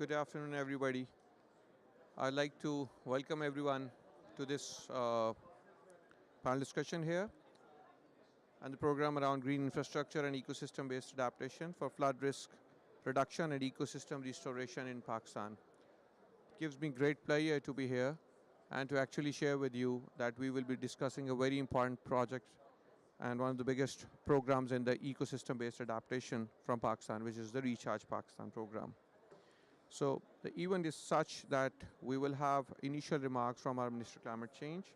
Good afternoon, everybody. I'd like to welcome everyone to this panel discussion here and the program around green infrastructure and ecosystem-based adaptation for flood risk reduction and ecosystem restoration in Pakistan. It gives me great pleasure to be here and to actually share with you that we will be discussing a very important project and one of the biggest programs in the ecosystem-based adaptation from Pakistan, which is the Recharge Pakistan program. So the event is such that we will have initial remarks from our Minister of Climate Change,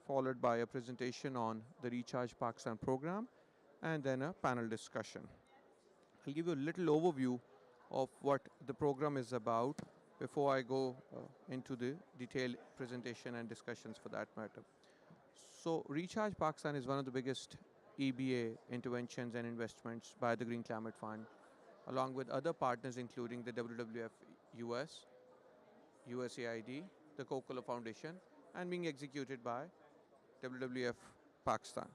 followed by a presentation on the Recharge Pakistan program, and then a panel discussion. I'll give you a little overview of what the program is about before I go into the detailed presentation and discussions for that matter. So Recharge Pakistan is one of the biggest EBA interventions and investments by the Green Climate Fund, along with other partners including the WWF US, USAID, the Coca-Cola Foundation, and being executed by WWF Pakistan.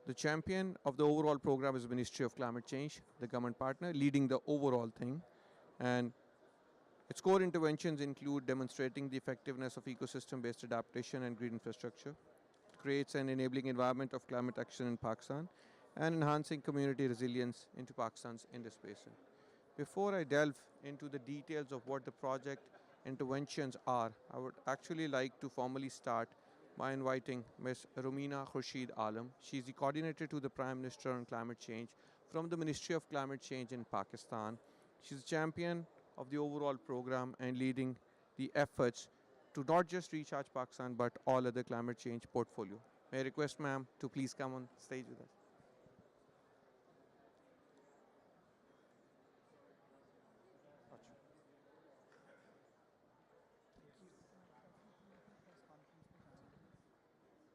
The champion of the overall program is Ministry of Climate Change, the government partner, leading the overall thing. And its core interventions include demonstrating the effectiveness of ecosystem-based adaptation and green infrastructure, creates an enabling environment of climate action in Pakistan, and enhancing community resilience into Pakistan's Indus Basin. Before I delve into the details of what the project interventions are, I would actually like to formally start by inviting Ms. Romina Khurshid Alam. She is the coordinator to the Prime Minister on Climate Change from the Ministry of Climate Change in Pakistan. She is a champion of the overall program and leading the efforts to not just Recharge Pakistan but all other climate change portfolio. May I request ma'am to please come on stage with us.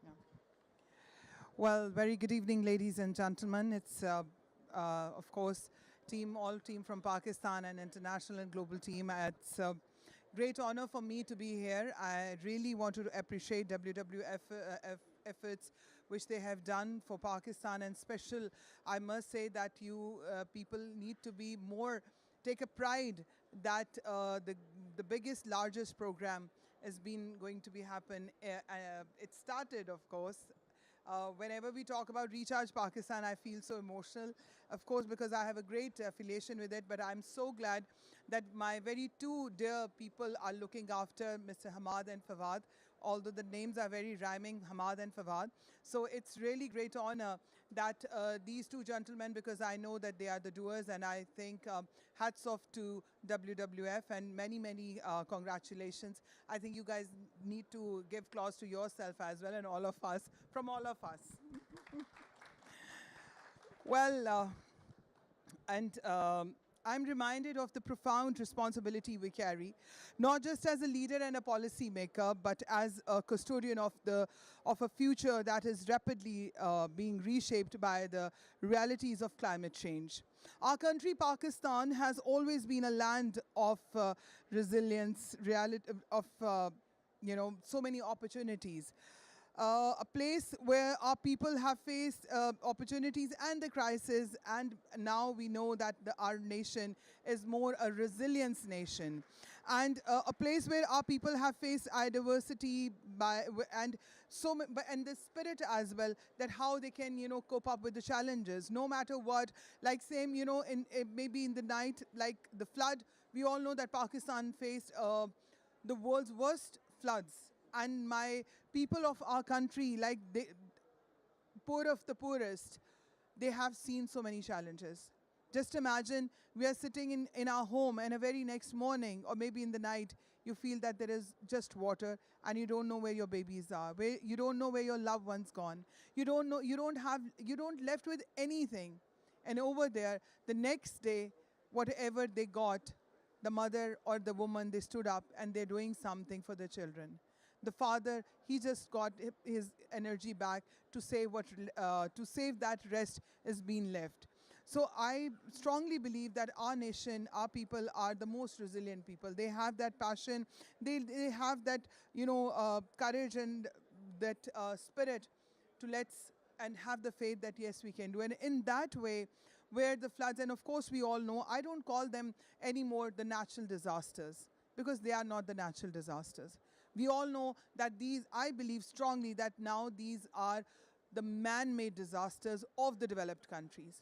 Yeah. Well, very good evening, ladies and gentlemen. It's, of course, all team from Pakistan and international and global team. It's a great honor for me to be here. I really want to appreciate WWF efforts which they have done for Pakistan, and special, I must say that you people need to be more, take a pride that the biggest, largest program has been going to be happen. It started, of course. Whenever we talk about Recharge Pakistan, I feel so emotional, of course, because I have a great affiliation with it, but I'm so glad that my very two dear people are looking after Mr. Hamad and Fawad, although the names are very rhyming, Hamad and Fawad. So it's really great honor that these two gentlemen, because I know that they are the doers, and I think hats off to WWF and many, many congratulations. I think you guys need to give applause to yourself as well, and all of us, from all of us. Well, I'm reminded of the profound responsibility we carry, not just as a leader and a policy maker, but as a custodian of a future that is rapidly being reshaped by the realities of climate change. Our country, Pakistan, has always been a land of resilience, so many opportunities. A place where our people have faced opportunities and the crisis, and now we know that our nation is more a resilience nation, and a place where our people have faced adversity and the spirit as well, that how they can cope up with the challenges no matter what. Like same maybe in the night, like the flood, we all know that Pakistan faced the world's worst floods, and my people of our country, like the poor of the poorest, they have seen so many challenges. Just imagine we are sitting in our home, and a very next morning or maybe in the night, you feel that there is just water and you don't know where your babies are, you don't know where your loved one's gone. You don't know, you don't left with anything. And over there, the next day, whatever they got, the mother or the woman, they stood up and they're doing something for their children. The father, he just got his energy back to save that rest is being left. So I strongly believe that our nation, our people are the most resilient people. They have that passion, they have that courage and that spirit to and have the faith that yes, we can do. And in that way, where the floods, and of course we all know, I don't call them anymore the natural disasters, because they are not the natural disasters. We all know that these, I believe strongly that now these are the man-made disasters of the developed countries.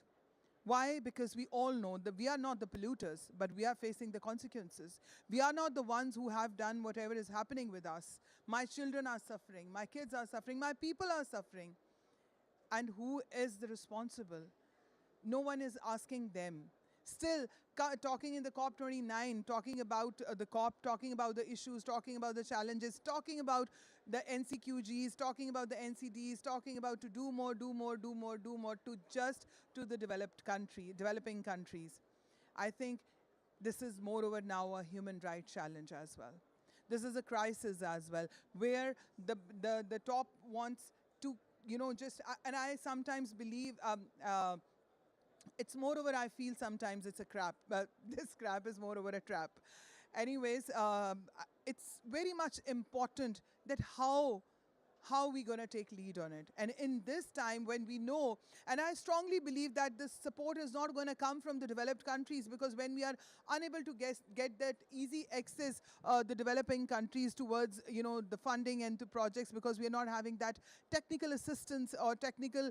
Why? Because we all know that we are not the polluters, but we are facing the consequences. We are not the ones who have done whatever is happening with us. My children are suffering, my kids are suffering, my people are suffering. And who is the responsible? No one is asking them. Still, talking in the COP29, talking about the COP, talking about the issues, talking about the challenges, talking about the NCQGs, talking about the NCDs, talking about to do more, do more, do more, do more, to the developing countries. I think this is moreover now a human rights challenge as well. This is a crisis as well, where the top wants to, and I sometimes believe, it's moreover, I feel sometimes it's a crap, but this crap is moreover a trap. Anyways, it's very much important that how we going to take lead on it. And in this time when we know, and I strongly believe that this support is not going to come from the developed countries, because when we are unable to get that easy access, the developing countries towards, the funding and to projects, because we are not having that technical assistance or technical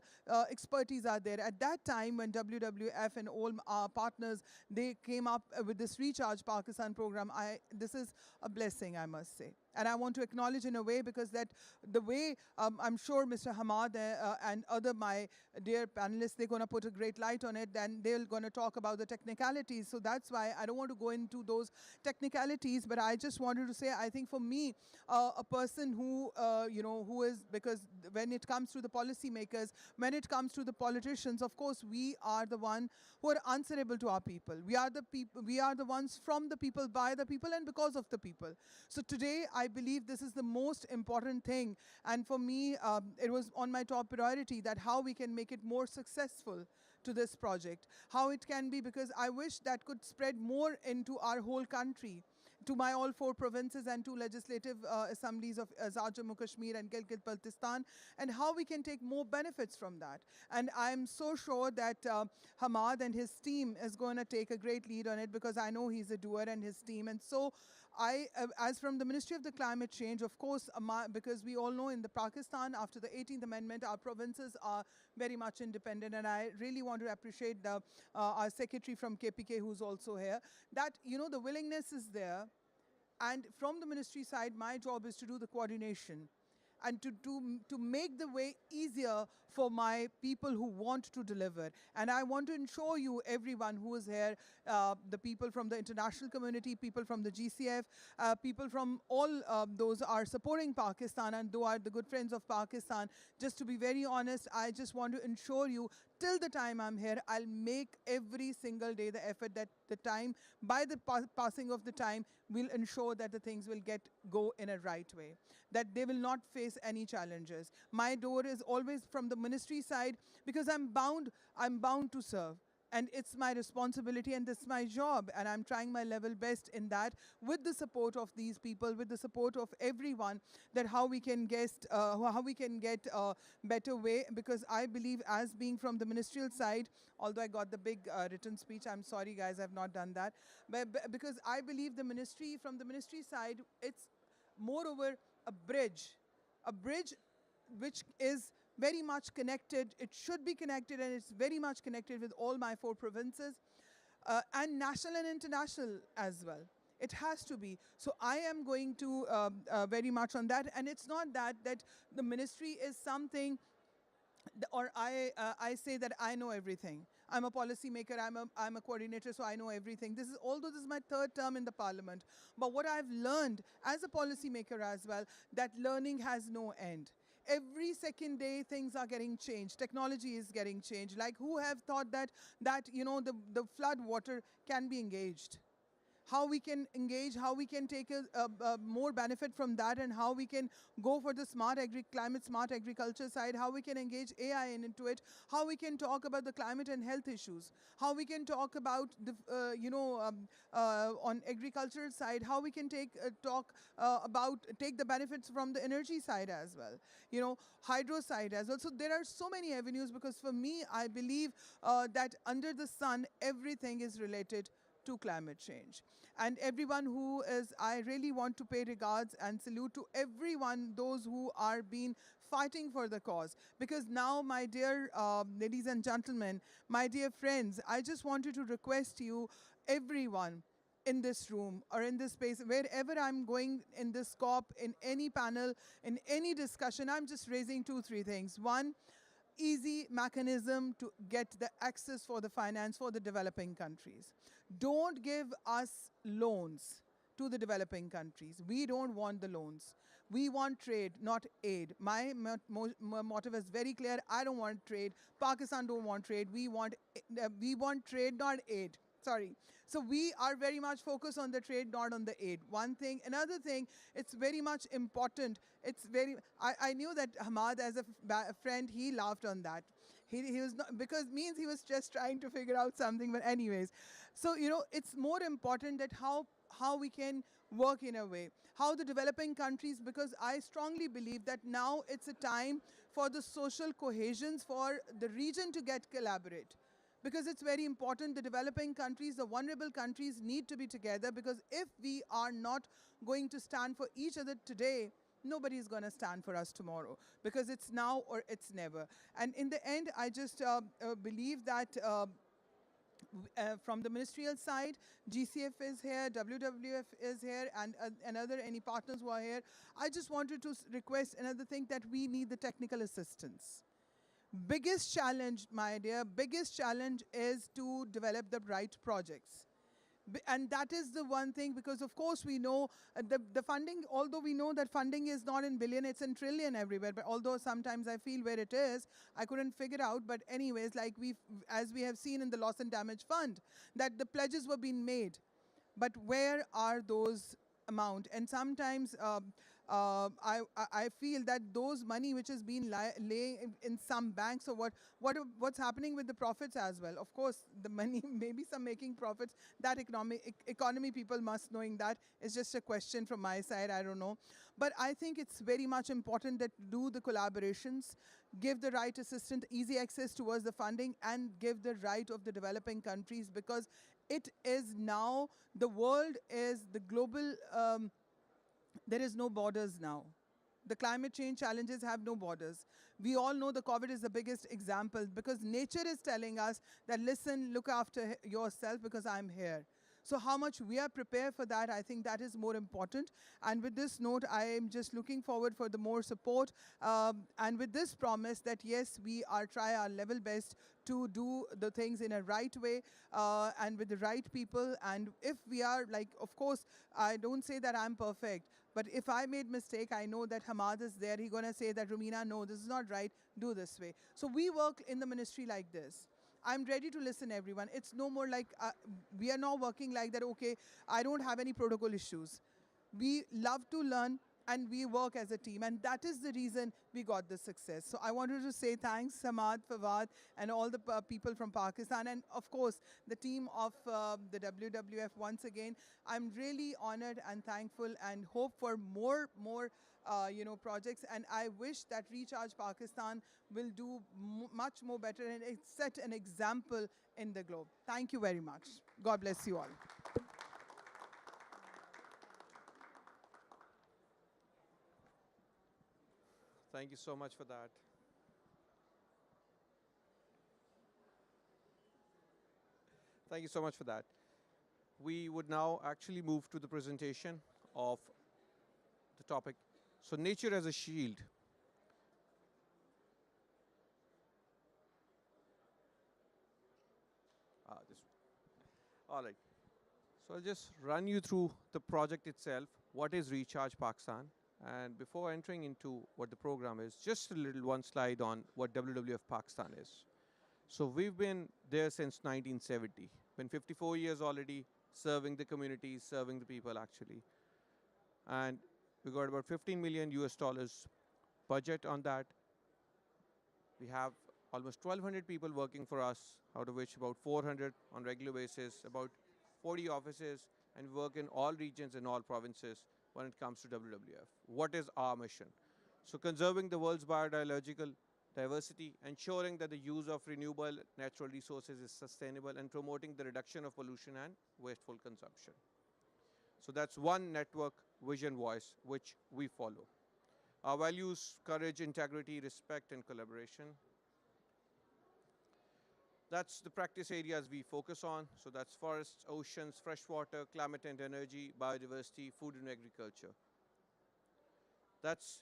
expertise are there. At that time when WWF and all our partners, they came up with this Recharge Pakistan program, this is a blessing, I must say. And I want to acknowledge in a way, because that the way, I'm sure Mr. Hamad and other my dear panelists, they're going to put a great light on it, and they're going to talk about the technicalities. So that's why I don't want to go into those technicalities, but I just wanted to say, I think for me, a person who, who is, because when it comes to the policymakers, when it comes to the politicians, of course, we are the one who are answerable to our people. We are the people, we are the ones from the people, by the people, and because of the people. So today, I believe this is the most important thing. And for me, it was on my top priority that how we can make it more successful to this project. How it can be, because I wish that could spread more into our whole country, to my all 4 provinces and 2 legislative assemblies of Azad Jammu Kashmir and Gilgit-Baltistan, and how we can take more benefits from that. And I'm so sure that Hamad and his team is going to take a great lead on it, because I know he's a doer, and his team. And so as from the Ministry of the Climate Change, of course, because we all know in the Pakistan, after the 18th Amendment, our provinces are very much independent. And I really want to appreciate our secretary from KPK, who's also here, that, the willingness is there. And from the ministry side, my job is to do the coordination and to make the way easier for my people who want to deliver. And I want to ensure you, everyone who is here, the people from the international community, people from the GCF, people from all those are supporting Pakistan and those are the good friends of Pakistan. Just to be very honest, I just want to ensure you, till the time I'm here, I'll make every single day the effort that the time, by the passing of the time, we'll ensure that the things will go in a right way, that they will not face any challenges. My door is always from the ministry side, because I'm bound to serve. And it's my responsibility, and this is my job, and I'm trying my level best in that, with the support of these people, with the support of everyone, that how we can get a better way. Because I believe, as being from the ministerial side, although I got the big written speech, I'm sorry guys, I've not done that, but because I believe from the ministry side, it's moreover a bridge which is very much connected. It should be connected, and it's very much connected with all my 4 provinces, and national and international as well. It has to be. So I am going to very much on that. And it's not that the ministry is something, or I say that I know everything. I'm a policy maker, I'm a coordinator, so I know everything. Although this is my 3rd term in the parliament, but what I've learned as a policy maker as well, that learning has no end. Every second day, things are getting changed. Technology is getting changed. Like, who have thought that the flood water can be engaged? how we can engage, how we can take more benefit from that, and how we can go for the climate smart agriculture side, how we can engage AI into it, how we can talk about the climate and health issues, how we can talk about the, on agricultural side, how we can take the benefits from the energy side as well, hydro side as well. So there are so many avenues, because for me, I believe that under the sun, everything is related to climate change. And everyone who is, I really want to pay regards and salute to everyone, those who are been fighting for the cause. Because now, my dear ladies and gentlemen, my dear friends, I just wanted to request you, everyone in this room or in this space, wherever I'm going in this COP, in any panel, in any discussion, I'm just raising 2-3 things. One, easy mechanism to get the access for the finance for the developing countries. Don't give us loans to the developing countries. We don't want the loans. We want trade, not aid. My motto is very clear. I don't want trade. Pakistan don't want trade. We want trade, not aid. Sorry. So we are very much focused on the trade, not on the aid. One thing. Another thing, it's very much important. I knew that Hamad, as a friend, he laughed on that. He was not, because means he was just trying to figure out something, but anyways. So, it's more important that how we can work in a way, how the developing countries, because I strongly believe that now it's a time for the social cohesions, for the region to get collaborate. Because it's very important, the developing countries, the vulnerable countries need to be together, because if we are not going to stand for each other today, nobody is going to stand for us tomorrow, because it's now or it's never. And in the end, I just believe that from the ministerial side, GCF is here, WWF is here, and any partners who are here. I just wanted to request another thing, that we need the technical assistance. Biggest challenge, my dear, biggest challenge is to develop the right projects. And that is the one thing, because of course we know the funding, although we know that funding is not in billion, it's in trillion everywhere. But although sometimes I feel where it is, I couldn't figure out. But anyways, like as we have seen in the loss and damage fund, that the pledges were being made. But where are those amount? And sometimes I feel that those money which has been laying in some banks, or what's happening with the profits as well. Of course, the money, maybe some making profits, that economy people must knowing that. It's just a question from my side, I don't know. But I think it's very much important that do the collaborations, give the right assistance, easy access towards the funding, and give the right of the developing countries, because it is now, the world is the global, there is no borders now. The climate change challenges have no borders. We all know the COVID is the biggest example, because nature is telling us that, listen, look after yourself, because I'm here. So how much we are prepared for that, I think that is more important. And with this note, I am just looking forward for the more support. And with this promise that, yes, we are try our level best to do the things in a right way and with the right people. And if we are, like, of course, I don't say that I'm perfect, but if I made mistake, I know that Hamad is there. He's going to say that, Rumina, no, this is not right. Do this way. So we work in the ministry like this. I'm ready to listen, everyone. It's no more like, we are not working like that, okay, I don't have any protocol issues. We love to learn, and we work as a team. And that is the reason we got the success. So I wanted to say thanks, Samad, Fawad, and all the people from Pakistan. And of course, the team of the WWF once again. I'm really honored and thankful, and hope for more projects. And I wish that Recharge Pakistan will do much more better and set an example in the globe. Thank you very much. God bless you all. Thank you so much for that. Thank you so much for that. We would now actually move to the presentation of the topic. So, nature as a shield. All right. So I'll just run you through the project itself. What is Recharge Pakistan? And before entering into what the program is, just a little one slide on what WWF Pakistan is. So we've been there since 1970. Been 54 years already, serving the communities, serving the people actually. And we got about 15 million US dollars budget on that. We have almost 1,200 people working for us, out of which about 400 on regular basis, about 40 offices, and work in all regions and all provinces when it comes to WWF. What is our mission? So conserving the world's biological diversity, ensuring that the use of renewable natural resources is sustainable, and promoting the reduction of pollution and wasteful consumption. So that's one network vision voice which we follow. Our values: courage, integrity, respect, and collaboration. That's the practice areas we focus on. So that's forests, oceans, freshwater, climate and energy, biodiversity, food and agriculture. That's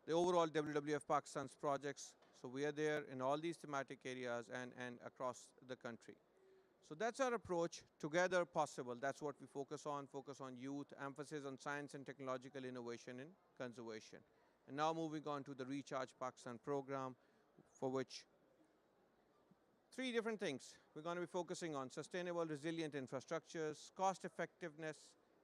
the overall WWF Pakistan's projects. So we are there in all these thematic areas and across the country. So that's our approach, together possible. That's what we focus on youth, emphasis on science and technological innovation in conservation. And now moving on to the Recharge Pakistan program, for which three different things we're going to be focusing on: sustainable, resilient infrastructures, cost effectiveness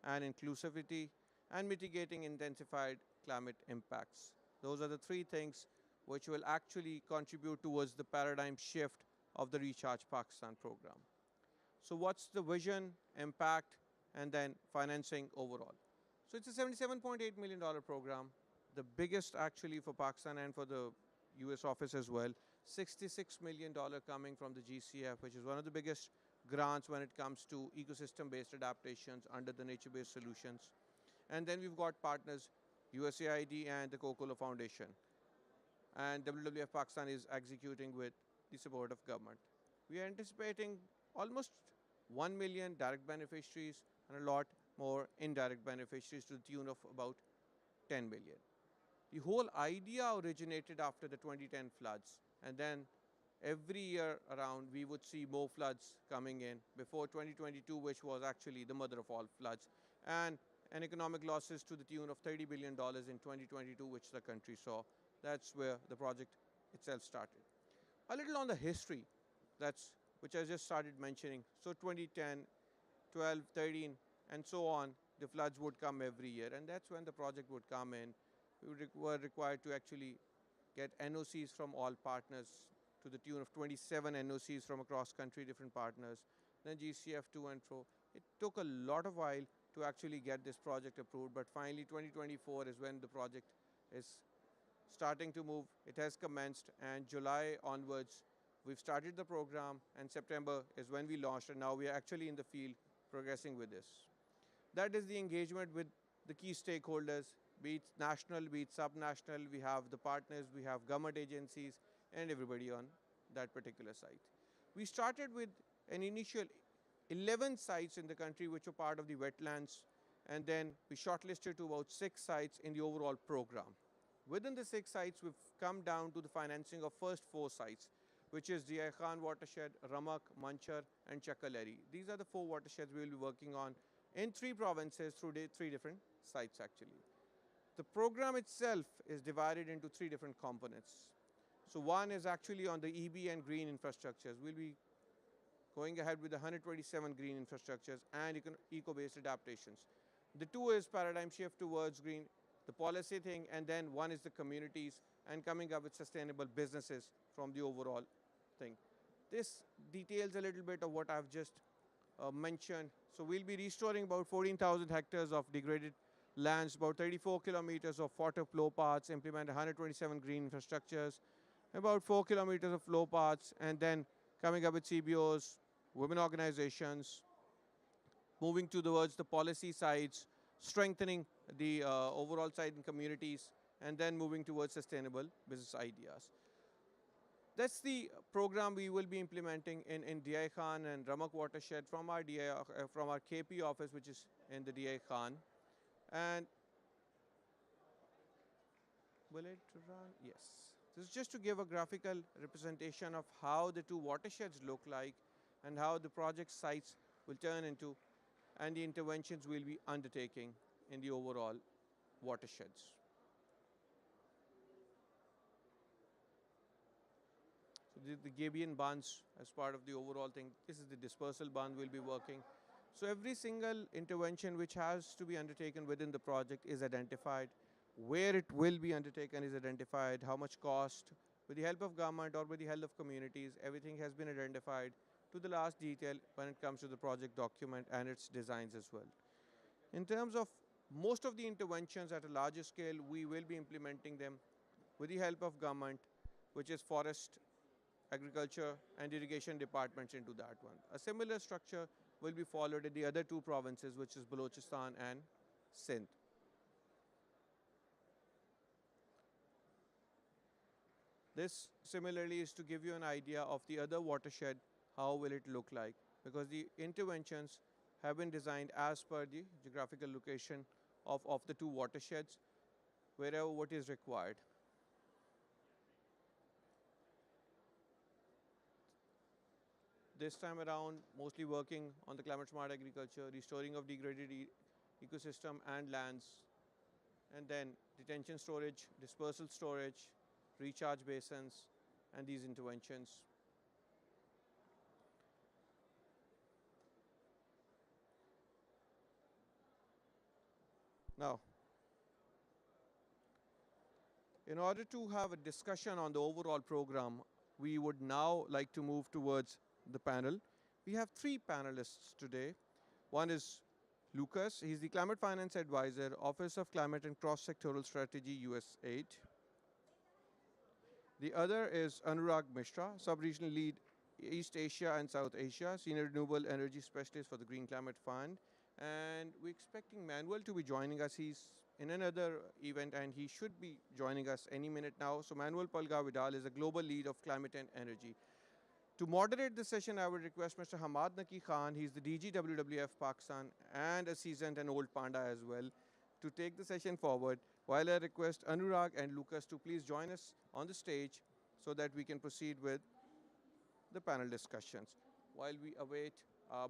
and inclusivity, and mitigating intensified climate impacts. Those are the three things which will actually contribute towards the paradigm shift of the Recharge Pakistan program. So what's the vision, impact, and then financing overall? So it's a $77.8 million program, the biggest actually for Pakistan and for the US office as well. $66 million coming from the GCF, which is one of the biggest grants when it comes to ecosystem-based adaptations under the nature-based solutions. And then we've got partners, USAID and the Coca-Cola Foundation. And WWF Pakistan is executing with the support of government. We are anticipating almost 1 million direct beneficiaries and a lot more indirect beneficiaries to the tune of about 10 million. The whole idea originated after the 2010 floods, and then every year around we would see more floods coming in before 2022, which was actually the mother of all floods, and economic losses to the tune of $30 billion in 2022, which the country saw. That's where the project itself started. A little on the history, which I just started mentioning. So 2010, 12, 13, and so on, the floods would come every year, and that's when the project would come in. We were required to actually get NOCs from all partners to the tune of 27 NOCs from across country, different partners, then GCF to and fro. It took a lot of while to actually get this project approved, but finally 2024 is when the project is starting to move. It has commenced, and July onwards, we've started the program, and September is when we launched, and now we are actually in the field progressing with this. That is the engagement with the key stakeholders, be it national, be it sub-national. We have the partners, we have government agencies, and everybody on that particular site. We started with an initial 11 sites in the country which were part of the wetlands, and then we shortlisted to about 6 sites in the overall program. Within the 6 sites, we've come down to the financing of first 4 sites, which is Diya Khan watershed, Ramak, Manchar, and Chakaleri. These are the 4 watersheds we will be working on in 3 provinces through 3 different sites actually. The program itself is divided into 3 different components. So one is actually on the EB and green infrastructures. We'll be going ahead with 127 green infrastructures and eco-based adaptations. The 2 is paradigm shift towards green, the policy thing, and then 1 is the communities and coming up with sustainable businesses from the overall thing. This details a little bit of what I've just mentioned. So we'll be restoring about 14,000 hectares of degraded lands, about 34 kilometers of water flow paths, implement 127 green infrastructures, about 4 kilometers of flow paths, and then coming up with CBOs, women organizations, moving towards the policy sides, strengthening the overall side in communities, and then moving towards sustainable business ideas. That's the program we will be implementing in Diya Khan and Ramak watershed from our KP office, which is in the Diya Khan. And will it run? Yes. This is just to give a graphical representation of how the 2 watersheds look like and how the project sites will turn into, and the interventions we'll be undertaking in the overall watersheds. So the Gabion bunds as part of the overall thing. This is the dispersal bund we'll be working. So every single intervention which has to be undertaken within the project is identified, where it will be undertaken is identified, how much cost, with the help of government or with the help of communities, everything has been identified to the last detail when it comes to the project document and its designs as well. In terms of most of the interventions at a larger scale, we will be implementing them with the help of government, which is forest, agriculture and irrigation departments into that one. A similar structure will be followed in the other two provinces, which is Balochistan and Sindh. This similarly is to give you an idea of the other watershed, how will it look like, because the interventions have been designed as per the geographical location of the two watersheds, wherever what is required. This time around, mostly working on the climate smart agriculture, restoring of degraded ecosystem and lands, and then detention storage, dispersal storage, recharge basins, and these interventions. Now, in order to have a discussion on the overall program, we would now like to move towards the panel. We have three panelists today. One is Lucas. He's the Climate Finance Advisor, Office of Climate and Cross-Sectoral Strategy, USAID. The other is Anurag Mishra, Sub-Regional Lead, East Asia and South Asia, Senior Renewable Energy Specialist for the Green Climate Fund. And we're expecting Manuel to be joining us. He's in another event and he should be joining us any minute now. So Manuel Palga Vidal is a Global Lead of Climate and Energy. To moderate the session, I would request Mr. Hamad Naki Khan, he's the DG WWF Pakistan and a seasoned and old panda as well, to take the session forward, while I request Anurag and Lucas to please join us on the stage so that we can proceed with the panel discussions while we await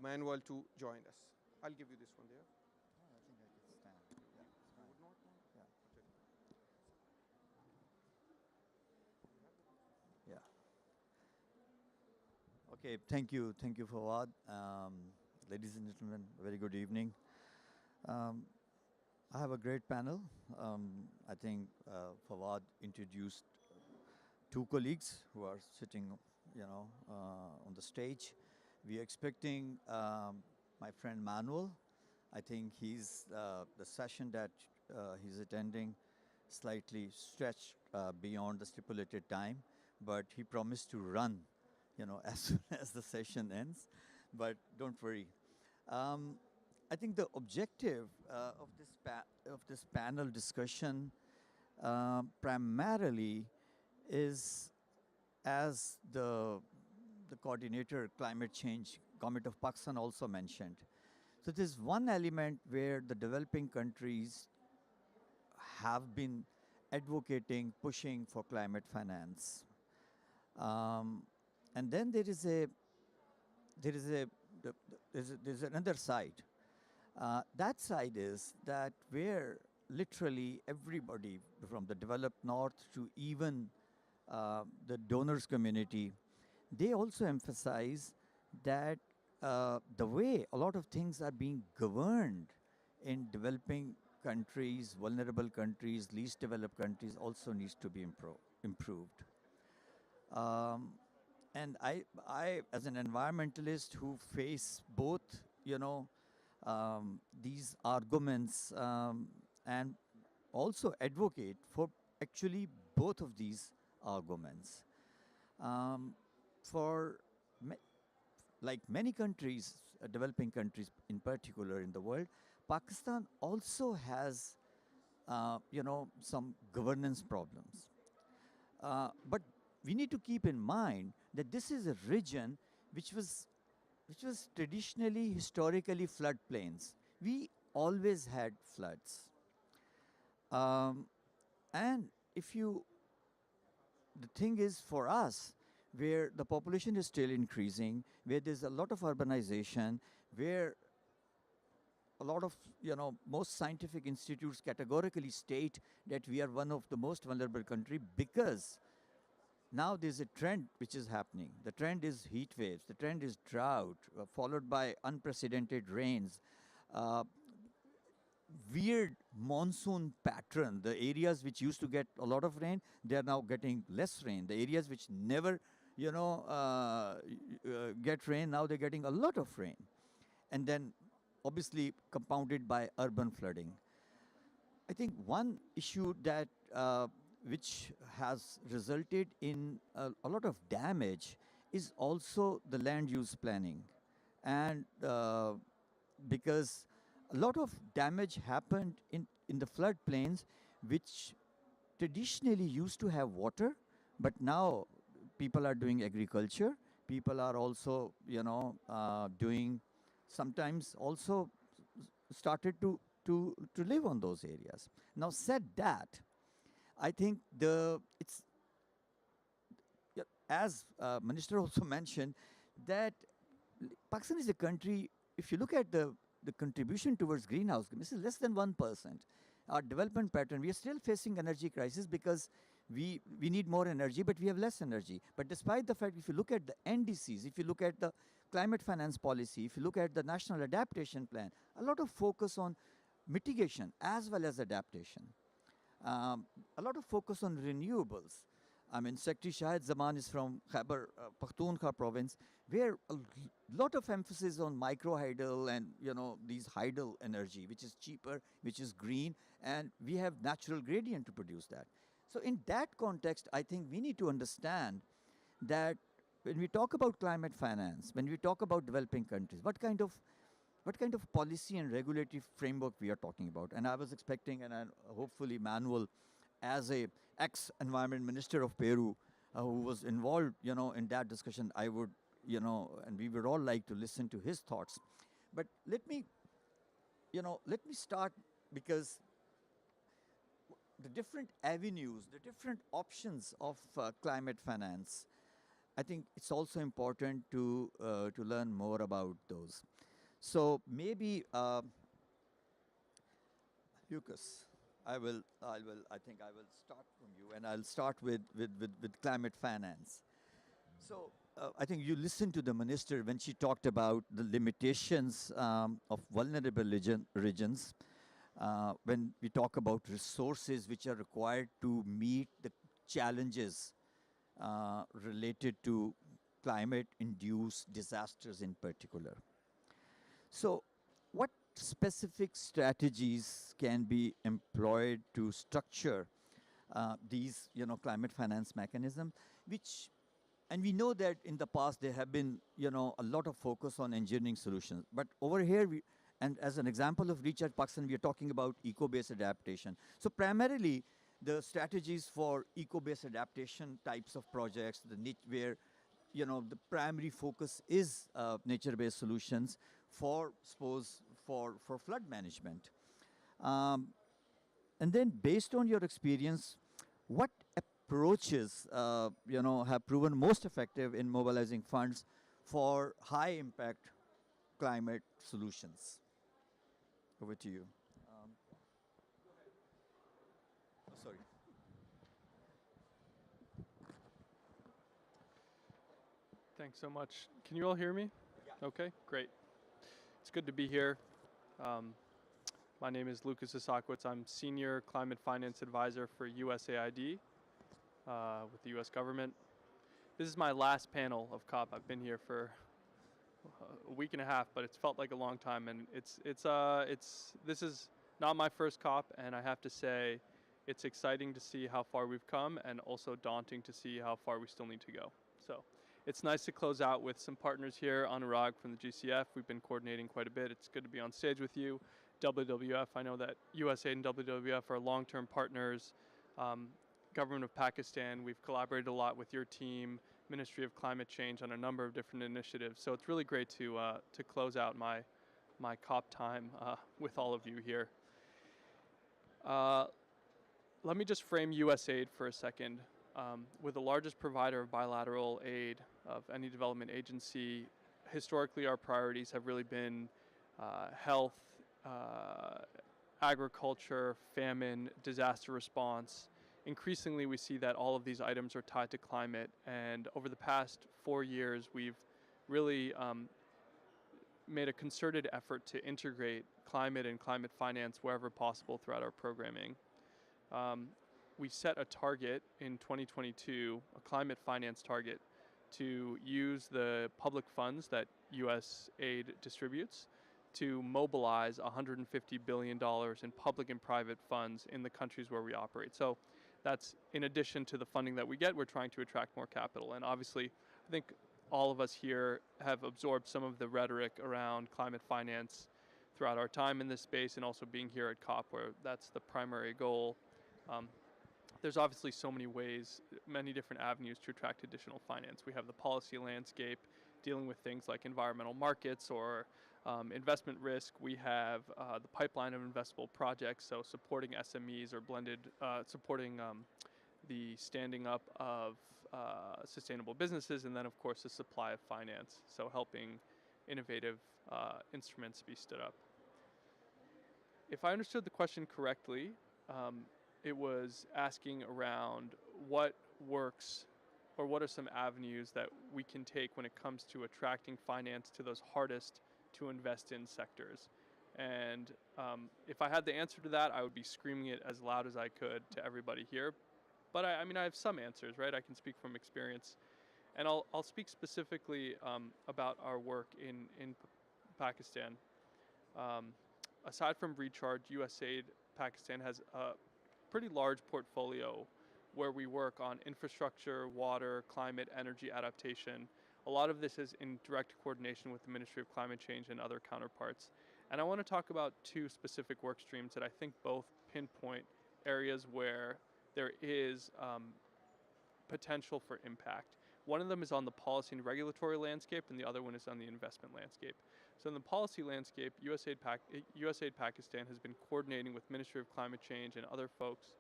Manuel to join us. I'll give you this one there. I think I could stand. Yeah, it's fine. Yeah. Yeah. Okay, thank you, Fawad. Ladies and gentlemen, very good evening. I have a great panel. I think Fawad introduced two colleagues who are sitting, on the stage. We are expecting my friend Manuel. I think he's the session that he's attending slightly stretched beyond the stipulated time, but he promised to run, as soon as the session ends. But don't worry. I think the objective of this panel discussion primarily is, as the coordinator climate change, Government of Pakistan also mentioned. So there's one element where the developing countries have been advocating, pushing for climate finance. And then there's another side. That side is that where literally everybody from the developed north to even the donors community, they also emphasize that the way a lot of things are being governed in developing countries, vulnerable countries, least developed countries also needs to be improved. And I, as an environmentalist who face both, these arguments and also advocate for actually both of these arguments. Like many countries, developing countries in particular in the world, Pakistan also has, some governance problems. But we need to keep in mind that this is a region which was traditionally, historically floodplains. We always had floods. And the thing is for us, where the population is still increasing, where there's a lot of urbanization, where a lot of, most scientific institutes categorically state that we are one of the most vulnerable country because now there's a trend which is happening. The trend is heat waves. The trend is drought, followed by unprecedented rains. Uh, Weird monsoon pattern. The areas which used to get a lot of rain, they are now getting less rain. The areas which never, get rain, now they're getting a lot of rain. And then, obviously, compounded by urban flooding. I think one issue that which has resulted in a lot of damage is also the land use planning, and because a lot of damage happened in the floodplains, which traditionally used to have water, but now people are doing agriculture. People are also, doing sometimes also started to live on those areas. Now, said that, I think it's yeah, as Minister also mentioned that Pakistan is a country. If you look at the contribution towards greenhouse, this is less than 1%. Our development pattern, we are still facing energy crisis because we need more energy, but we have less energy. But despite the fact, if you look at the NDCs, if you look at the climate finance policy, if you look at the National Adaptation Plan, a lot of focus on mitigation as well as adaptation. A lot of focus on renewables. I mean, Secretary Shahid Zaman is from Khyber Pakhtunkhwa province, where a lot of emphasis on microhydel and these hydel energy, which is cheaper, which is green, and we have natural gradient to produce that. So in that context, I think we need to understand that when we talk about climate finance, when we talk about developing countries, what kind of policy and regulatory framework we are talking about. And I was expecting, and hopefully Manuel, as a ex-environment minister of Peru, who was involved, in that discussion, I would, and we would all like to listen to his thoughts. But let me start, because the different avenues, the different options of climate finance, I think it's also important to learn more about those. So maybe, Lucas, I think I will start from you, and I'll start with climate finance. So I think you listened to the minister when she talked about the limitations of vulnerable regions. When we talk about resources which are required to meet the challenges related to climate-induced disasters in particular. So what specific strategies can be employed to structure these, climate finance mechanism, and we know that in the past there have been, a lot of focus on engineering solutions. But over here, and as an example of Recharge Pakistan, we are talking about eco-based adaptation. So primarily, the strategies for eco-based adaptation types of projects, the niche where, the primary focus is nature-based solutions for flood management. And then based on your experience, what approaches, have proven most effective in mobilizing funds for high-impact climate solutions? Over to you. Sorry. Thanks so much. Can you all hear me? Yeah. Okay, great. It's good to be here. My name is Lucas Isakowitz. I'm Senior Climate Finance Advisor for USAID with the US government. This is my last panel of COP. I've been here for a week and a half, but it's felt like a long time, and this is not my first COP, and I have to say it's exciting to see how far we've come and also daunting to see how far we still need to go. So it's nice to close out with some partners here. Anurag from the GCF, we've been coordinating quite a bit. It's good to be on stage with you. WWF, I know that USAID and WWF are long-term partners. Government of Pakistan, we've collaborated a lot with your team, Ministry of Climate Change, on a number of different initiatives. So it's really great to close out my COP time with all of you here. Let me just frame USAID for a second. We're the largest provider of bilateral aid of any development agency. Historically, our priorities have really been health, agriculture, famine, disaster response, increasingly we see that all of these items are tied to climate, and over the past 4 years we've really made a concerted effort to integrate climate and climate finance wherever possible throughout our programming. We set a target in 2022, a climate finance target, to use the public funds that US aid distributes to mobilize $150 billion in public and private funds in the countries where we operate. So that's in addition to the funding that we get, we're trying to attract more capital. And obviously, I think all of us here have absorbed some of the rhetoric around climate finance throughout our time in this space, and also being here at COP, where that's the primary goal. There's obviously so many ways, many different avenues to attract additional finance. We have the policy landscape dealing with things like environmental markets or investment risk. We have the pipeline of investable projects, so supporting SMEs or blended, supporting the standing up of sustainable businesses, and then of course the supply of finance, so helping innovative instruments be stood up. If I understood the question correctly, it was asking around what works, or what are some avenues that we can take when it comes to attracting finance to those hardest to invest in sectors. And if I had the answer to that, I would be screaming it as loud as I could to everybody here. But I mean, I have some answers, right? I can speak from experience. And I'll speak specifically about our work in Pakistan. Aside from Recharge, USAID Pakistan has a pretty large portfolio where we work on infrastructure, water, climate, energy adaptation. A lot of this is in direct coordination with the Ministry of Climate Change and other counterparts. And I want to talk about two specific work streams that I think both pinpoint areas where there is potential for impact. One of them is on the policy and regulatory landscape, and the other one is on the investment landscape. So in the policy landscape, USAID Pakistan has been coordinating with Ministry of Climate Change and other folks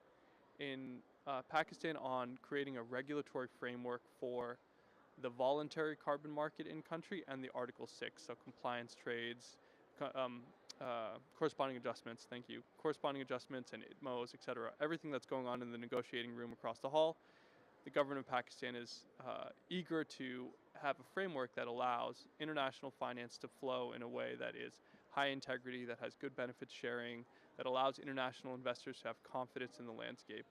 in Pakistan on creating a regulatory framework for the voluntary carbon market in country and the Article 6, so compliance trades, corresponding adjustments, thank you, corresponding adjustments and ITMOs, et cetera, everything that's going on in the negotiating room across the hall. The government of Pakistan is eager to have a framework that allows international finance to flow in a way that is high integrity, that has good benefits sharing, that allows international investors to have confidence in the landscape.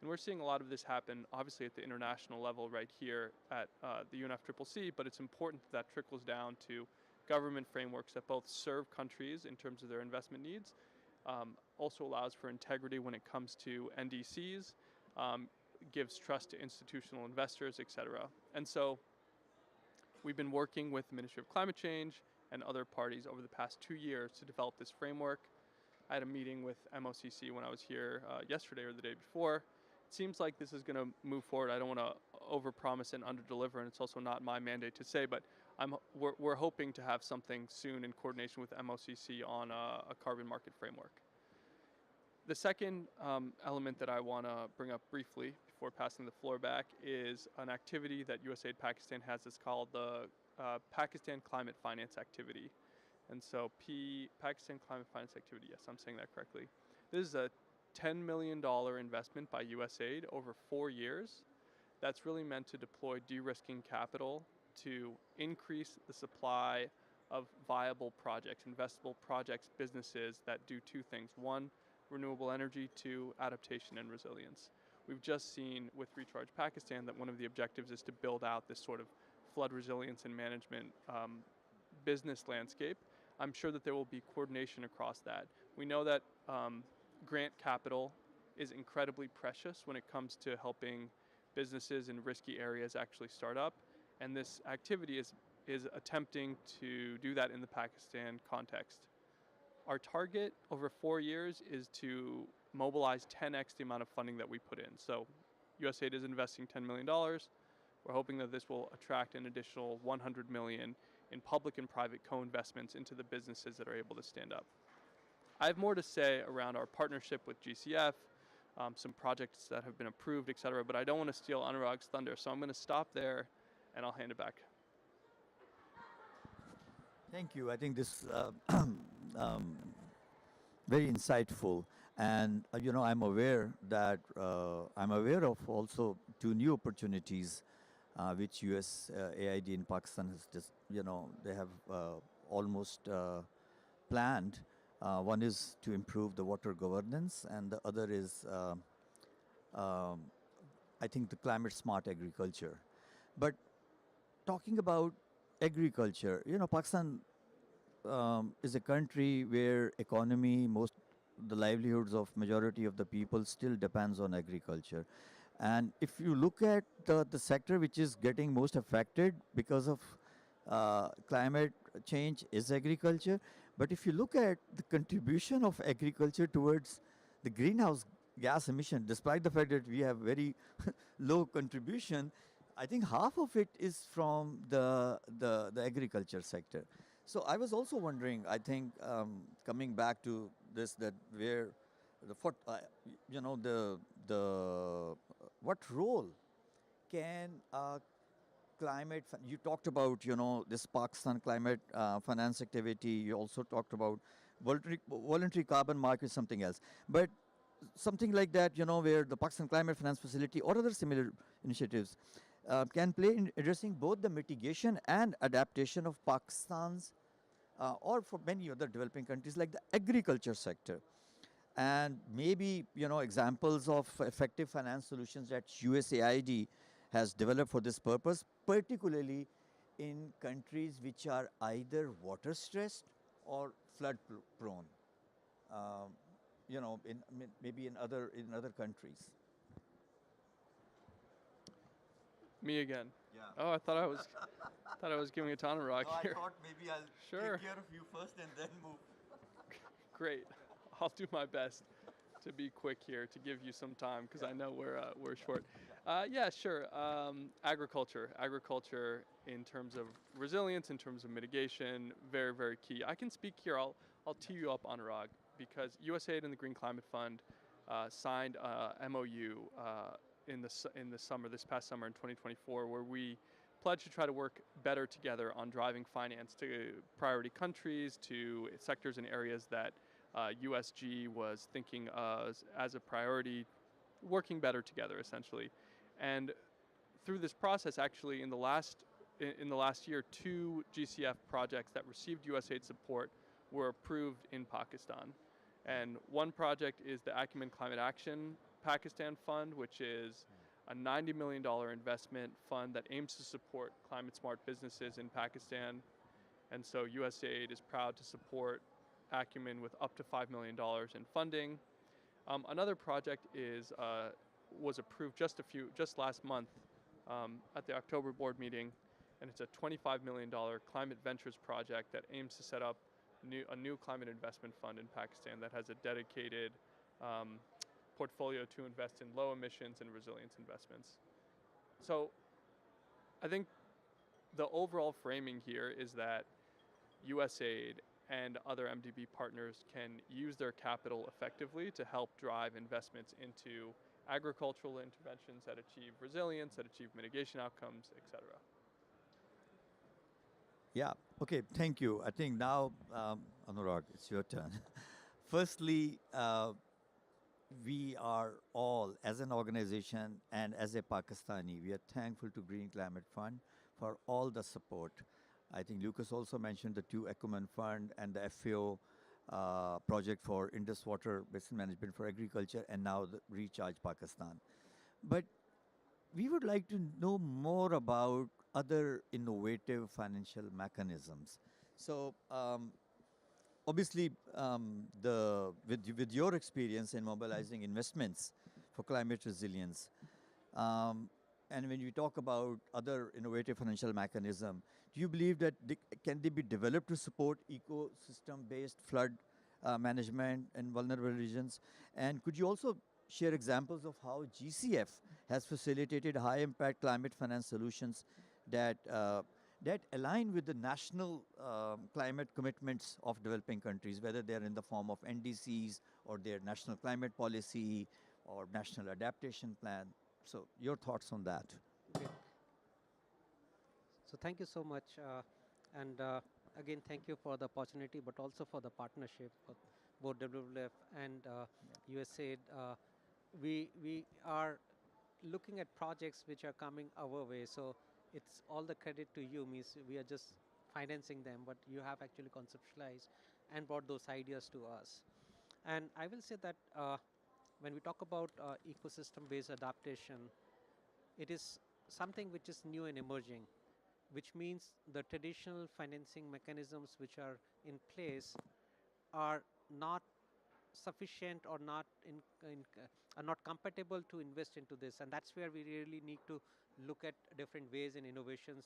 And we're seeing a lot of this happen, obviously, at the international level right here at the UNFCCC, but it's important that trickles down to government frameworks that both serve countries in terms of their investment needs, also allows for integrity when it comes to NDCs, gives trust to institutional investors, et cetera. And so we've been working with the Ministry of Climate Change and other parties over the past 2 years to develop this framework. I had a meeting with MOCC when I was here yesterday or the day before. It seems like this is going to move forward. I don't want to overpromise and underdeliver, and it's also not my mandate to say, but we're hoping to have something soon in coordination with MOCC on a carbon market framework. The second element that I want to bring up briefly before passing the floor back is an activity that USAID Pakistan has. It's called the Pakistan Climate Finance Activity. And so Pakistan Climate Finance Activity, yes, I'm saying that correctly. This is a $10 million investment by USAID over 4 years that's really meant to deploy de-risking capital to increase the supply of viable projects, investable projects, businesses that do two things. One, renewable energy, two, adaptation and resilience. We've just seen with Recharge Pakistan that one of the objectives is to build out this sort of flood resilience and management business landscape. I'm sure that there will be coordination across that. We know that grant capital is incredibly precious when it comes to helping businesses in risky areas actually start up, and this activity is attempting to do that in the Pakistan context. Our target over 4 years is to mobilize 10x the amount of funding that we put in. So USAID is investing $10 million. We're hoping that this will attract an additional $100 million in public and private co-investments into the businesses that are able to stand up. I have more to say around our partnership with GCF, some projects that have been approved, et cetera, but I don't want to steal Anurag's thunder, so I'm going to stop there and I'll hand it back. Thank you. I think this very insightful. And I'm aware that I'm aware of also two new opportunities which US AID in Pakistan has just, they have almost planned. One is to improve the water governance, and the other is, um, I think, the climate smart agriculture. But talking about agriculture, Pakistan is a country where economy, most the livelihoods of majority of the people still depends on agriculture. And if you look at the sector which is getting most affected because of climate change is agriculture. But if you look at the contribution of agriculture towards the greenhouse gas emission, despite the fact that we have very low contribution, I think half of it is from the agriculture sector. So I was also wondering, I think, coming back to this, that where the what role can you talked about, this Pakistan climate finance activity. You also talked about voluntary carbon market, something else. But something like that, where the Pakistan Climate Finance Facility or other similar initiatives can play in addressing both the mitigation and adaptation of Pakistan's or for many other developing countries like the agriculture sector. And maybe, examples of effective finance solutions that USAID has developed for this purpose, particularly in countries which are either water stressed or flood prone. Um, maybe in other countries. Me again. Yeah. Oh, I thought I was giving it to Anurag here. thought maybe I'll Sure. take care of you first and then move. Great. I'll do my best to be quick here to give you some time because I know we're short. Yeah, sure. Agriculture in terms of resilience, in terms of mitigation, very, very key. I can speak here. I'll tee you up, Anurag, because USAID and the Green Climate Fund signed a MOU in the summer, this past summer in 2024, where we pledged to try to work better together on driving finance to priority countries, to sectors and areas that USG was thinking as a priority, working better together essentially. And through this process, actually, in the last year, 2 GCF projects that received USAID support were approved in Pakistan. And one project is the Acumen Climate Action Pakistan Fund, which is a $90 million investment fund that aims to support climate smart businesses in Pakistan. And so USAID is proud to support Acumen with up to $5 million in funding. Another project was approved just last month at the October board meeting, and it's a $25 million climate ventures project that aims to set up a new climate investment fund in Pakistan that has a dedicated portfolio to invest in low emissions and resilience investments. So I think the overall framing here is that USAID and other MDB partners can use their capital effectively to help drive investments into agricultural interventions that achieve resilience, that achieve mitigation outcomes, et cetera. Yeah. Okay. Thank you. I think now, Anurag, it's your turn. Firstly, we are all, as an organization and as a Pakistani, we are thankful to Green Climate Fund for all the support. I think Lucas also mentioned the 2 Acumen Fund and the FAO project for Indus Water Basin Management for Agriculture, and now the Recharge Pakistan. But we would like to know more about other innovative financial mechanisms. So obviously, with your experience in mobilizing investments for climate resilience, and when you talk about other innovative financial mechanism, do you believe that can they be developed to support ecosystem-based flood management in vulnerable regions? And could you also share examples of how GCF has facilitated high-impact climate finance solutions that align with the national climate commitments of developing countries, whether they're in the form of NDCs or their national climate policy or national adaptation plan? So your thoughts on that? Okay. So thank you so much. And again, thank you for the opportunity, but also for the partnership both WWF and USAID, we are looking at projects which are coming our way. So it's all the credit to you, means we are just financing them, but you have actually conceptualized and brought those ideas to us. And I will say that when we talk about ecosystem-based adaptation, it is something which is new and emerging, which means the traditional financing mechanisms which are in place are not sufficient or not are not compatible to invest into this, and that's where we really need to look at different ways and innovations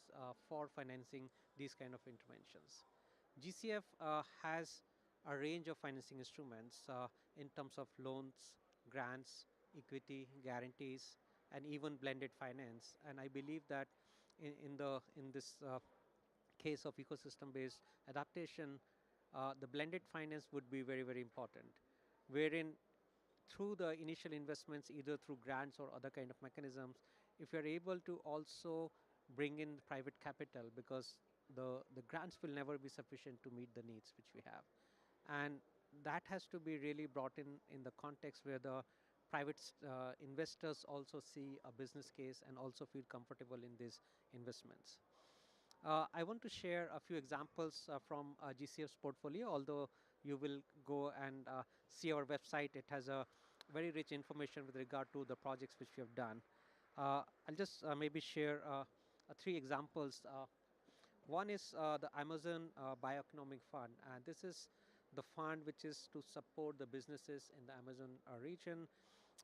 for financing these kind of interventions. GCF has a range of financing instruments in terms of loans, grants, equity, guarantees, and even blended finance. And I believe that in this case of ecosystem-based adaptation, the blended finance would be very, very important, wherein through the initial investments, either through grants or other kind of mechanisms, if you're able to also bring in private capital, because the grants will never be sufficient to meet the needs which we have. And that has to be really brought in the context where the private investors also see a business case and also feel comfortable in these investments. I want to share a few examples from GCF's portfolio. Although you will go and see our website, it has a very rich information with regard to the projects which we have done. I'll just maybe share 3 examples. One is the Amazon Bioeconomic Fund, and this is the fund which is to support the businesses in the Amazon region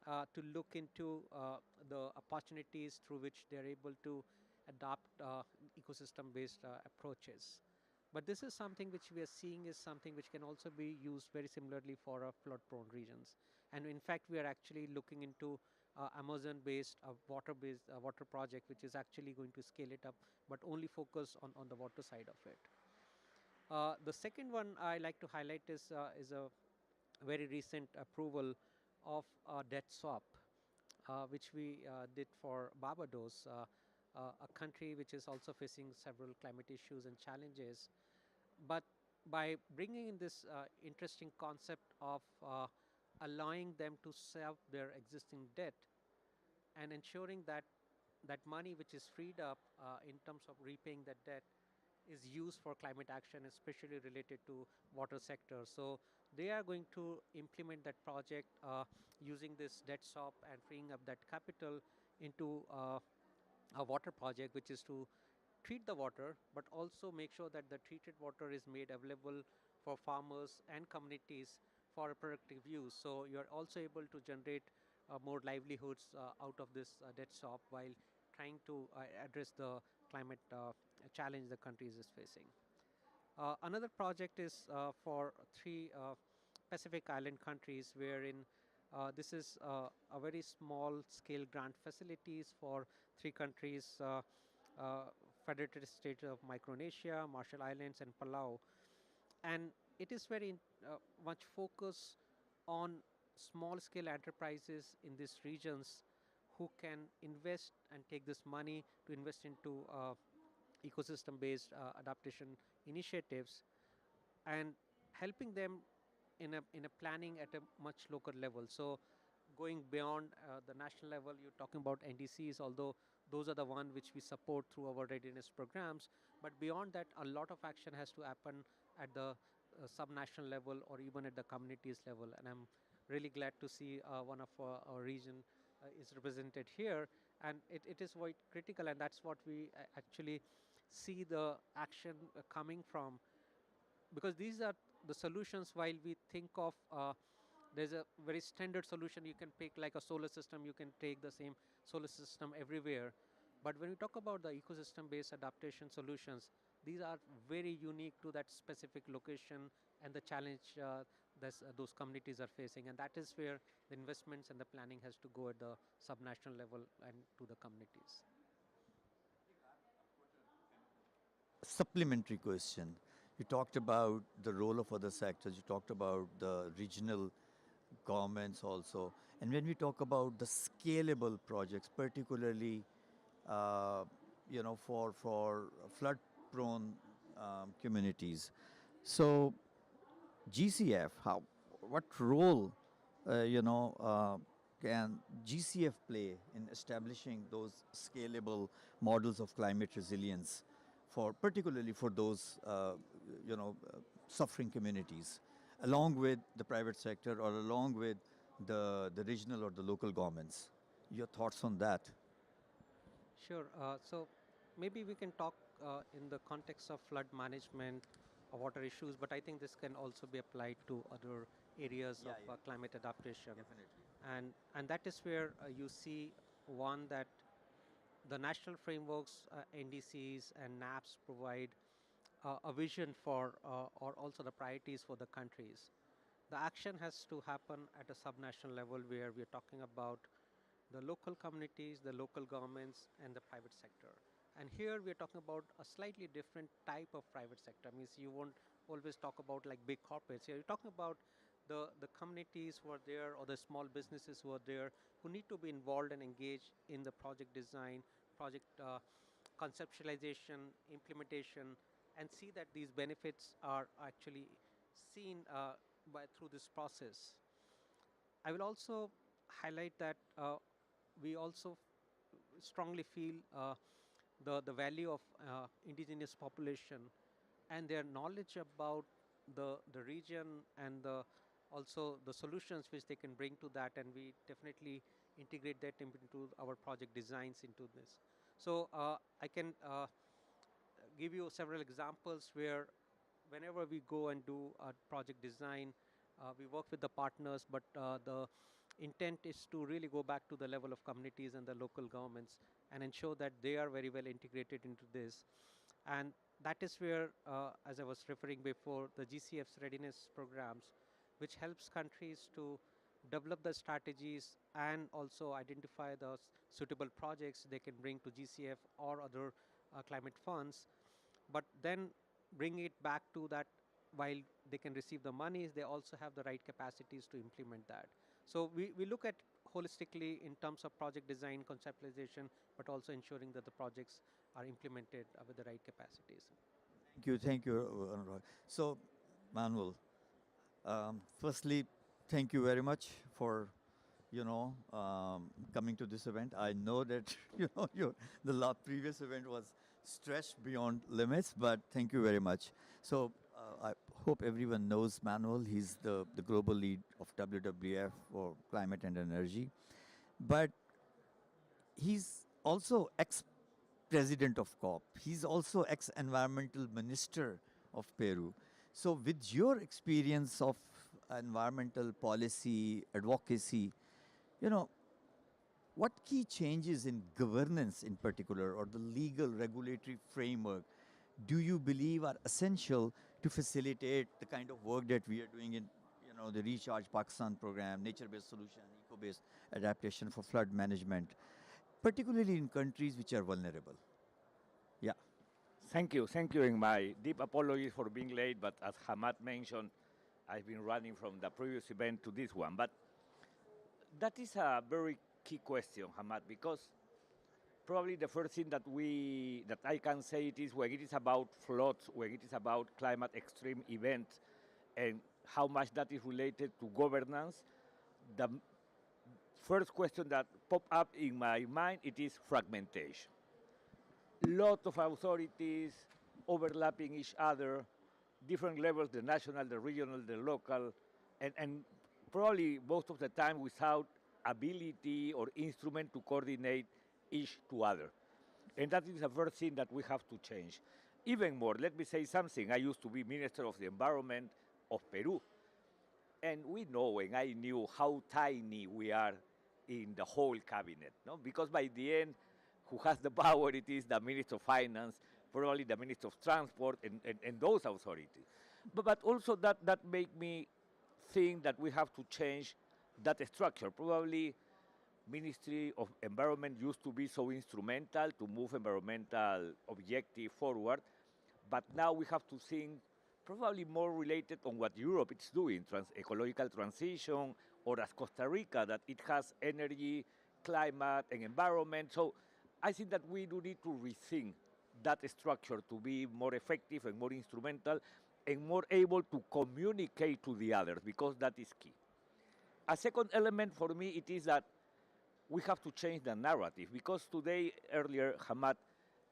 to look into the opportunities through which they're able to adopt ecosystem-based approaches. But this is something which we are seeing is something which can also be used very similarly for flood-prone regions. And in fact, we are actually looking into Amazon-based water-based water project, which is actually going to scale it up, but only focus on the water side of it. The second one I like to highlight is a very recent approval of debt swap, which we did for Barbados, a country which is also facing several climate issues and challenges. But by bringing in this interesting concept of allowing them to sell their existing debt and ensuring that that money which is freed up in terms of repaying that debt is used for climate action, especially related to water sector. So they are going to implement that project using this debt swap and freeing up that capital into a water project, which is to treat the water, but also make sure that the treated water is made available for farmers and communities for a productive use. So you're also able to generate more livelihoods out of this debt swap while trying to address the climate challenge the country is facing. Another project is for 3 Pacific Island countries, wherein this is a very small scale grant facilities for 3 countries, Federated State of Micronesia, Marshall Islands, and Palau. And it is very much focus on small scale enterprises in these regions who can invest and take this money to invest into ecosystem based adaptation initiatives and helping them in a planning at a much local level. So going beyond the national level, you're talking about NDCs, although those are the one which we support through our readiness programs. But beyond that, a lot of action has to happen at the subnational level or even at the communities level. And I'm really glad to see one of our region is represented here. And it is quite critical, and that's what we actually see the action coming from. Because these are the solutions, while we think of there's a very standard solution you can pick, like a solar system, you can take the same solar system everywhere. But when we talk about the ecosystem-based adaptation solutions, these are very unique to that specific location and the challenge those communities are facing. And that is where the investments and the planning has to go at the subnational level and to the communities. Supplementary question. You talked about the role of other sectors. You talked about the regional governments also. And when we talk about the scalable projects, particularly, for flood-prone communities, so GCF, what role, can GCF play in establishing those scalable models of climate resilience, for particularly for those, suffering communities, along with the private sector or along with the regional or the local governments? Your thoughts on that? Sure. So maybe we can talk in the context of flood management or water issues, but I think this can also be applied to other areas of climate adaptation. Definitely. And that is where you see one that the national frameworks, NDCs and NAPs provide a vision for or also the priorities for the countries. The action has to happen at a subnational level where we are talking about the local communities, the local governments, and the private sector. And here we are talking about a slightly different type of private sector. Means you won't always talk about like big corporates. Here you're talking about the communities who are there or the small businesses who are there who need to be involved and engaged in the project design, project conceptualization, implementation, and see that these benefits are actually seen through this process. I will also highlight that we also strongly feel the value of indigenous population and their knowledge about the region and also the solutions which they can bring to that, and we definitely integrate that into our project designs into this. So I can give you several examples where whenever we go and do a project design, we work with the partners, but the intent is to really go back to the level of communities and the local governments and ensure that they are very well integrated into this. And that is where, as I was referring before, the GCF's readiness programs, which helps countries to develop the strategies and also identify the suitable projects they can bring to GCF or other climate funds, but then bring it back to that while they can receive the monies, they also have the right capacities to implement that. So we look at holistically in terms of project design, conceptualization, but also ensuring that the projects are implemented with the right capacities. Thank you, Anurag. So, Manuel, firstly, thank you very much for, coming to this event. I know that, the previous event was stretched beyond limits, but thank you very much. So, I hope everyone knows Manuel. He's the global lead of WWF for climate and energy. But he's also ex-president of COP. He's also ex-environmental minister of Peru. So with your experience of environmental policy, advocacy, what key changes in governance in particular, or the legal regulatory framework, do you believe are essential to facilitate the kind of work that we are doing in, the Recharge Pakistan program, nature-based solution, eco-based adaptation for flood management, particularly in countries which are vulnerable? Yeah. Thank you, and my deep apologies for being late, but as Hamad mentioned, I've been running from the previous event to this one. But that is a very key question, Hamad, because probably the first thing that I can say it is when it is about floods, when it is about climate extreme events, and how much that is related to governance, the first question that popped up in my mind, it is fragmentation. Lot of authorities overlapping each other, different levels, the national, the regional, the local, and probably most of the time without ability or instrument to coordinate each to other. And that is the first thing that we have to change. Even more, let me say something. I used to be Minister of the Environment of Peru. And we know, and I knew how tiny we are in the whole cabinet, no? Because by the end, who has the power, it is the Minister of Finance, probably the Minister of Transport, and those authorities. But also that make me think that we have to change that structure. Probably Ministry of Environment used to be so instrumental to move environmental objective forward, but now we have to think probably more related on what Europe is doing, ecological transition, or as Costa Rica, that it has energy, climate, and environment. So I think that we do need to rethink that structure to be more effective and more instrumental, and more able to communicate to the others, because that is key. A second element for me, it is that we have to change the narrative, because today, earlier, Hamad,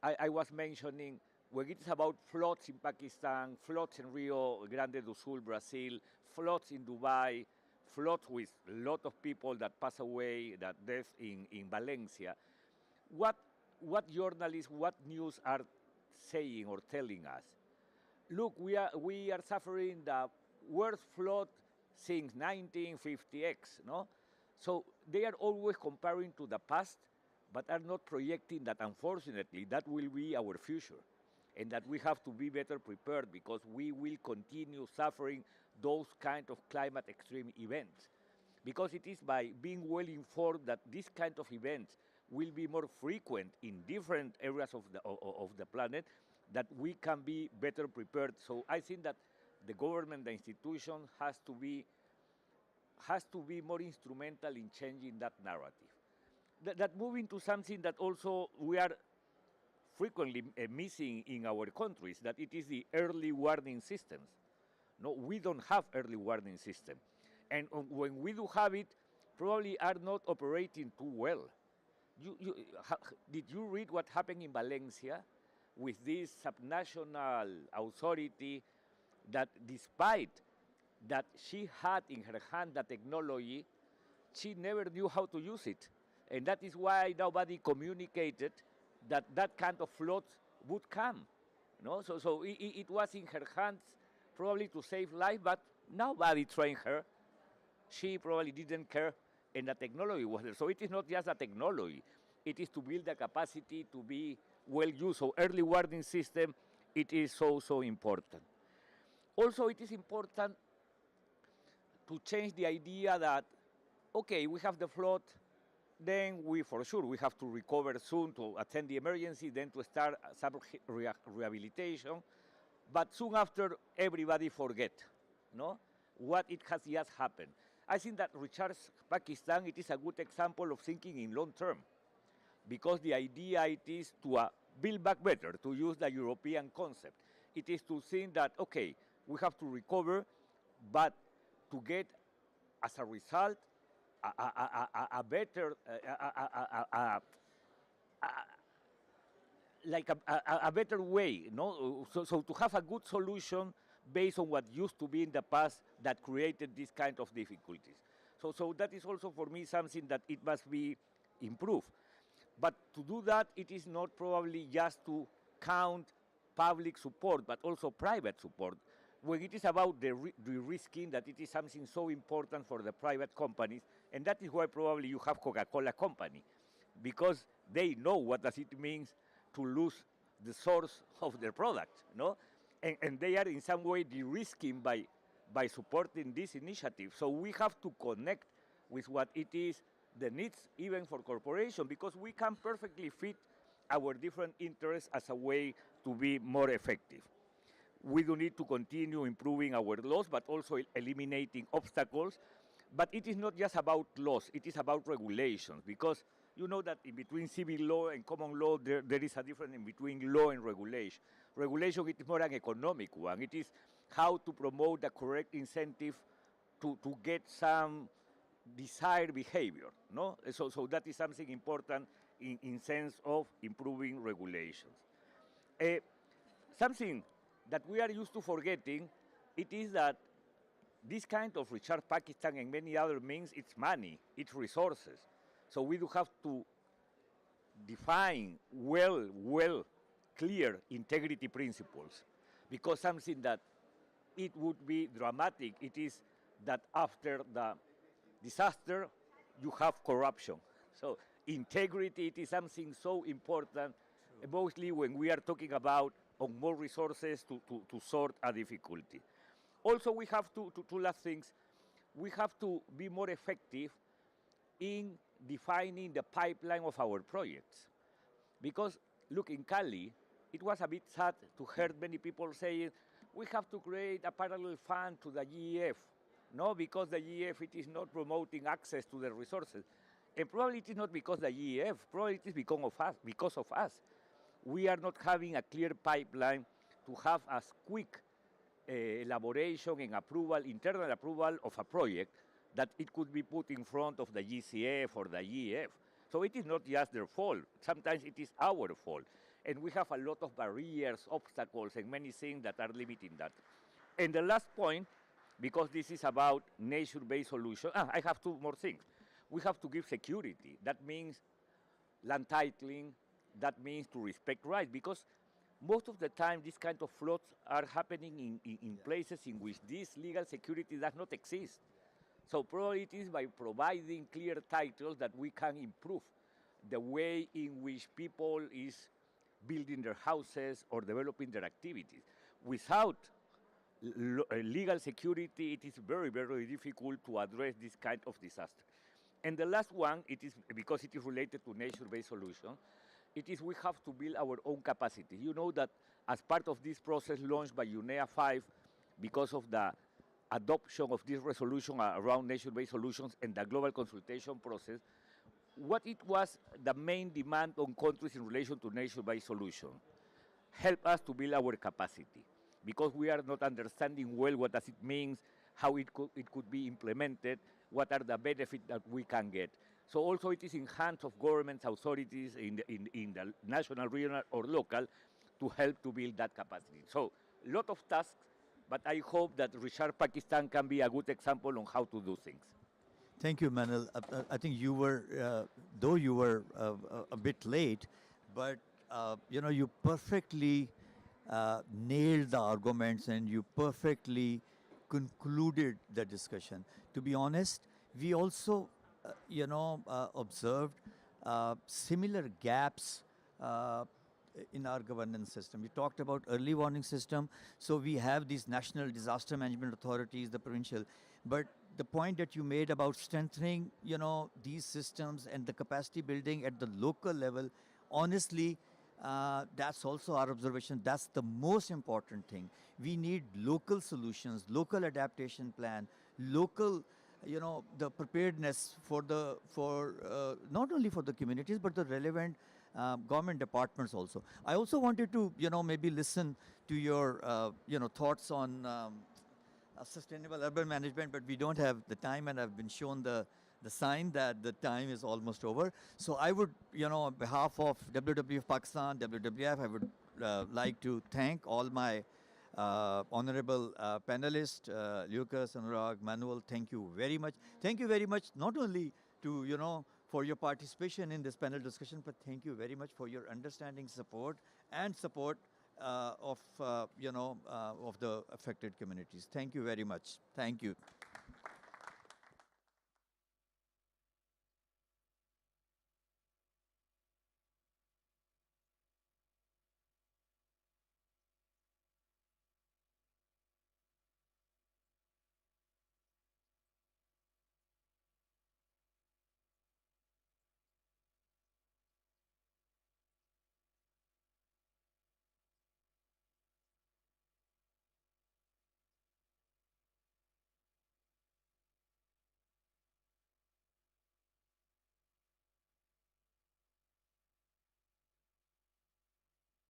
I was mentioning when it is about floods in Pakistan, floods in Rio Grande do Sul, Brazil, floods in Dubai, floods with a lot of people that pass away, that death in Valencia. What journalists, what news are saying or telling us? Look, we are suffering the worst flood since 1950X, no? So they are always comparing to the past, but are not projecting that, unfortunately, that will be our future, and that we have to be better prepared, because we will continue suffering those kind of climate extreme events. Because it is by being well informed that these kind of events will be more frequent in different areas of the planet, that we can be better prepared. So I think that the government, the institution, has to be more instrumental in changing that narrative. That moving to something that also we are frequently missing in our countries, that it is the early warning systems. No, we don't have early warning system. And when we do have it, probably are not operating too well. Did you read what happened in Valencia with this subnational authority that, despite that she had in her hand the technology, she never knew how to use it? And that is why nobody communicated that that kind of floods would come. No? So it was in her hands probably to save life, but nobody trained her. She probably didn't care, and the technology was there. So it is not just a technology. It is to build the capacity to be well used. So early warning system, it is so important. Also, it is important to change the idea that, okay, we have the flood, then we have to recover soon to attend the emergency, then to start some rehabilitation. But soon after, everybody forget, no? What it has just happened. I think that Recharge Pakistan, it is a good example of thinking in long term, because the idea it is to build back better, to use the European concept. It is to think that, okay, we have to recover, but to get, as a result, a better, a better way, no? So to have a good solution based on what used to be in the past that created this kind of difficulties. So that is also for me something that it must be improved. But to do that, it is not probably just to count public support, but also private support. When it is about the risking, that it is something so important for the private companies, and that is why probably you have Coca-Cola Company, because they know what does it mean to lose the source of their product, no? And they are in some way de-risking by supporting this initiative. So we have to connect with what it is, the needs even for corporations, because we can perfectly fit our different interests as a way to be more effective. We do need to continue improving our laws, but also eliminating obstacles. But it is not just about laws, it is about regulations, because you know that in between civil law and common law, there is a difference in between law and regulation. Regulation, it is more an economic one. It is how to promote the correct incentive to get some desired behavior, no? So that is something important in sense of improving regulations. Something that we are used to forgetting, it is that this kind of Recharge Pakistan and many other means, it's money, it's resources. So we do have to define well clear integrity principles, because something that it would be dramatic, it is that after the disaster, you have corruption. So integrity, it is something so important, mostly when we are talking about on more resources to sort a difficulty. Also, we have two last things. We have to be more effective in defining the pipeline of our projects. Because, look, in Cali, it was a bit sad to hear many people saying, we have to create a parallel fund to the GEF. No, because the GEF, it is not promoting access to the resources. And probably it is not because the GEF, probably it is because of us. We are not having a clear pipeline to have as quick elaboration and approval, internal approval of a project, that it could be put in front of the GCF or the GEF. So it is not just their fault. Sometimes it is our fault. And we have a lot of barriers, obstacles, and many things that are limiting that. And the last point, because this is about nature-based solution, I have two more things. We have to give security. That means land titling, that means to respect rights, because most of the time these kind of floods are happening in places in which this legal security does not exist. So probably it is by providing clear titles that we can improve the way in which people is building their houses or developing their activities. Without legal security, it is very, very difficult to address this kind of disaster. And the last one, it is because it is related to nature-based solution, it is we have to build our own capacity. You know that as part of this process launched by UNEA 5, because of the adoption of this resolution around nature-based solutions and the global consultation process, what it was the main demand on countries in relation to nature-based solution? Help us to build our capacity, because we are not understanding well what does it mean, how it could be implemented, what are the benefits that we can get. So also it is in hands of governments, authorities in the national, regional, or local to help to build that capacity. So a lot of tasks, but I hope that Reshare Pakistan can be a good example on how to do things. Thank you, Manal. I think you were, though you were a bit late, but you know, you perfectly nailed the arguments and you perfectly concluded the discussion. To be honest, we also, you know, observed similar gaps in our governance system. We talked about early warning system, so we have these national disaster management authorities, the provincial, but the point that you made about strengthening, you know, these systems and the capacity building at the local level, honestly, that's also our observation. That's the most important thing. We need local solutions, local adaptation plan, local, you know, the preparedness for not only for the communities, but the relevant government departments also. I also wanted to, you know, maybe listen to your, you know, thoughts on sustainable urban management, but we don't have the time, and I've been shown the sign that the time is almost over. So I would, you know, on behalf of WWF Pakistan, WWF, I would like to thank all my honorable panelists, Lucas, Anurag, Manuel. Thank you very much. Thank you very much, not only to, you know, for your participation in this panel discussion, but thank you very much for your understanding, support, and support of, you know, of the affected communities. Thank you very much. Thank you.